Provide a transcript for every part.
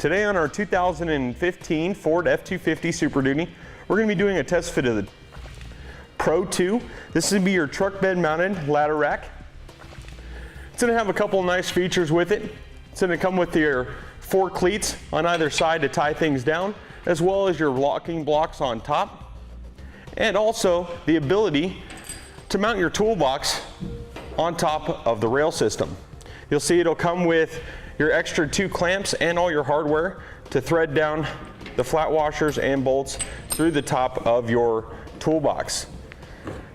Today on our 2015 Ford F-250 Super Duty, we're going to be doing a test fit of the Pro2. This is going to be your truck bed mounted ladder rack. It's going to have a couple nice features with it. It's going to come with your 4 cleats on either side to tie things down, as well as your locking blocks on top, and also the ability to mount your toolbox on top of the rail system. You'll see it'll come with your extra 2 clamps and all your hardware to thread down the flat washers and bolts through the top of your toolbox.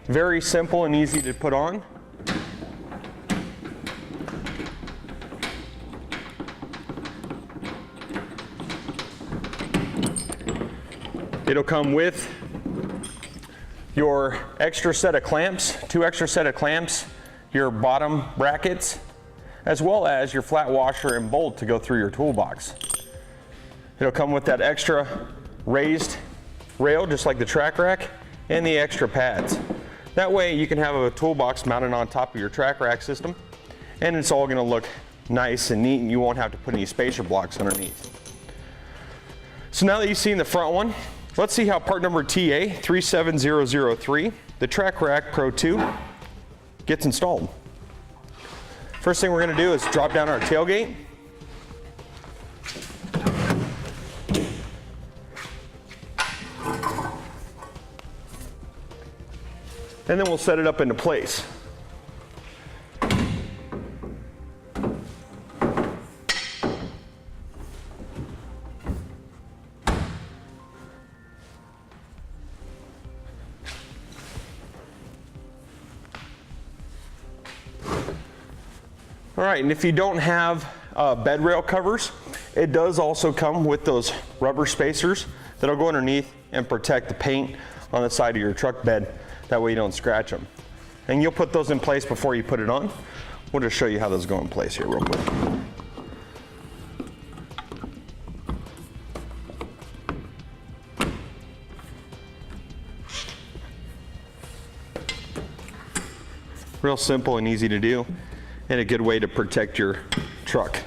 Very simple and easy to put on. It'll come with your extra set of clamps, 2 extra set of clamps, your bottom brackets, as well as your flat washer and bolt to go through your toolbox. It'll come with that extra raised rail, just like the TracRac, and the extra pads. That way you can have a toolbox mounted on top of your TracRac system, and it's all gonna look nice and neat, and you won't have to put any spacer blocks underneath. So now that you've seen the front one, let's see how part number TA37003, the TracRac Pro2, gets installed. First thing we're going to do is drop down our tailgate. And then we'll set it up into place. All right, and if you don't have bed rail covers, it does also come with those rubber spacers that'll go underneath and protect the paint on the side of your truck bed. That way you don't scratch them. And you'll put those in place before you put it on. We'll just show you how those go in place here real quick. Real simple and easy to do, and a good way to protect your truck.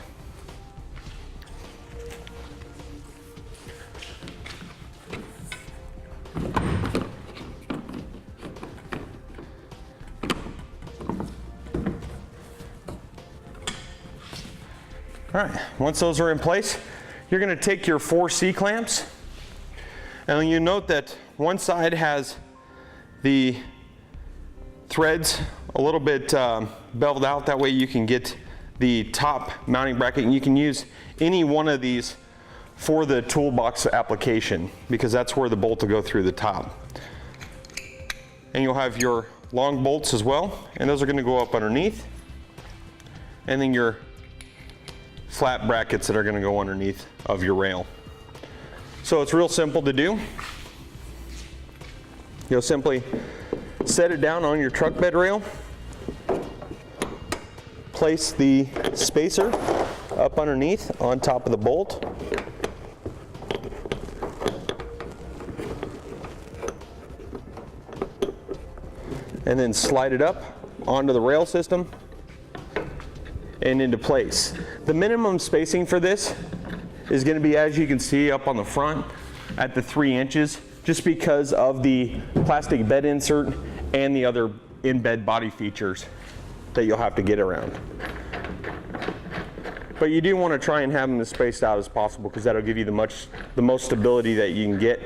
All right, once those are in place, you're going to take your 4 C-clamps, and you note that one side has the threads a little bit beveled out. That way you can get the top mounting bracket, and you can use any one of these for the toolbox application, because that's where the bolt will go through the top. And you'll have your long bolts as well, and those are going to go up underneath, and then your flat brackets that are going to go underneath of your rail. So it's real simple to do. You'll simply set it down on your truck bed rail, place the spacer up underneath on top of the bolt, and then slide it up onto the rail system and into place. The minimum spacing for this is going to be, as you can see up on the front, at the 3 inches, just because of the plastic bed insert and the other in-bed body features that you'll have to get around. But you do want to try and have them as spaced out as possible, because that'll give you the most stability that you can get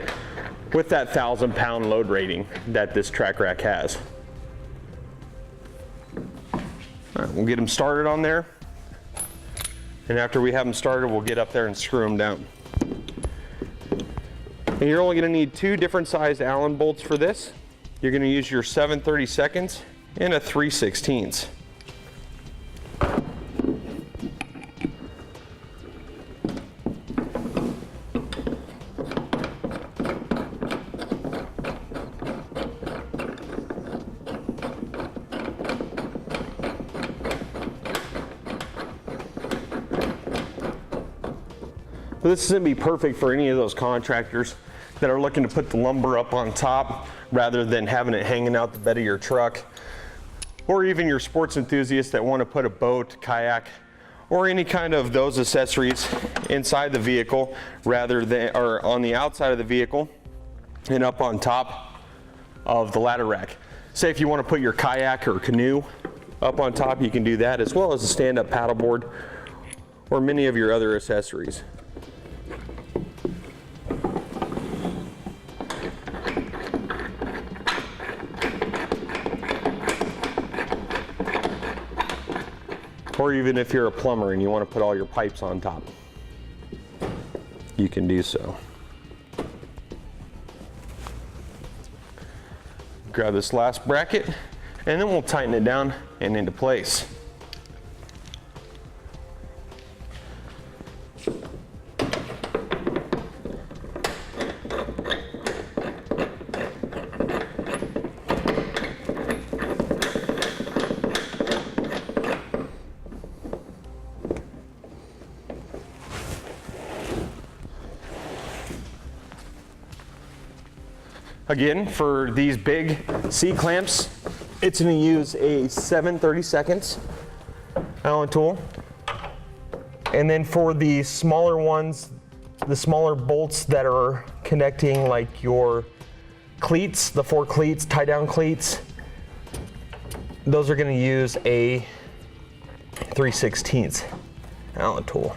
with that 1,000-pound load rating that this TracRac has. All right, we'll get them started on there, and after we have them started, we'll get up there and screw them down. And you're only going to need 2 different sized Allen bolts for this. You're going to use your 7/32 and a 3/16. So this is going to be perfect for any of those contractors that are looking to put the lumber up on top rather than having it hanging out the bed of your truck, or even your sports enthusiasts that want to put a boat, kayak, or any kind of those accessories inside the vehicle rather than, or on the outside of the vehicle and up on top of the ladder rack. Say if you want to put your kayak or canoe up on top, you can do that, as well as a stand-up paddleboard or many of your other accessories. Or even if you're a plumber and you want to put all your pipes on top, you can do so. Grab this last bracket and then we'll tighten it down and into place. Again, for these big C-clamps, it's going to use a 7/32 Allen tool. And then for the smaller ones, the smaller bolts that are connecting like your cleats, the 4 cleats, tie down cleats, those are going to use a 3/16 Allen tool.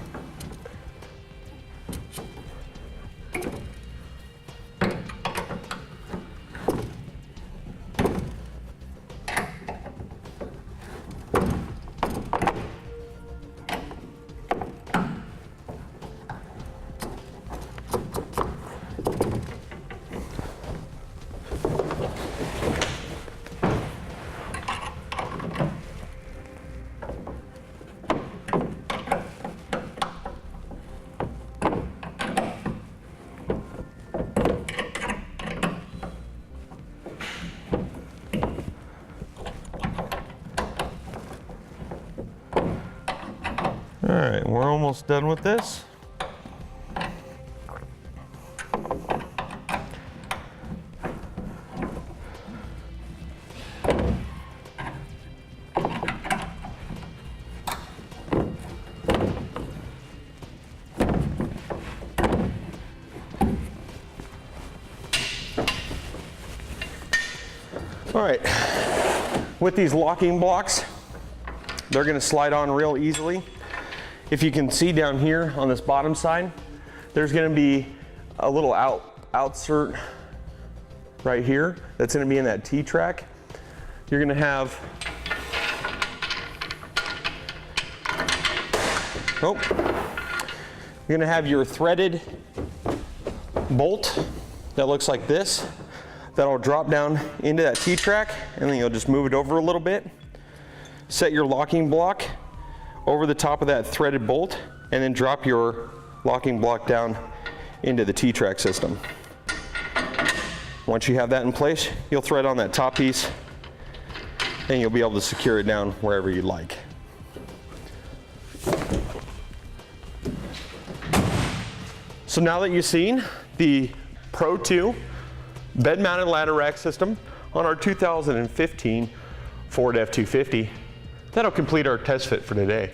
All right, we're almost done with this. All right, with these locking blocks, they're going to slide on real easily. If you can see down here on this bottom side, there's going to be a little outsert right here that's going to be in that T-Trac. You're going to have, you're going to have your threaded bolt that looks like this. That'll drop down into that T-Trac, and then you'll just move it over a little bit. Set your locking block over the top of that threaded bolt, and then drop your locking block down into the T-Trac system. Once you have that in place, you'll thread on that top piece, and you'll be able to secure it down wherever you like. So now that you've seen the Pro2 bed-mounted ladder rack system on our 2015 Ford F-250, that'll complete our test fit for today.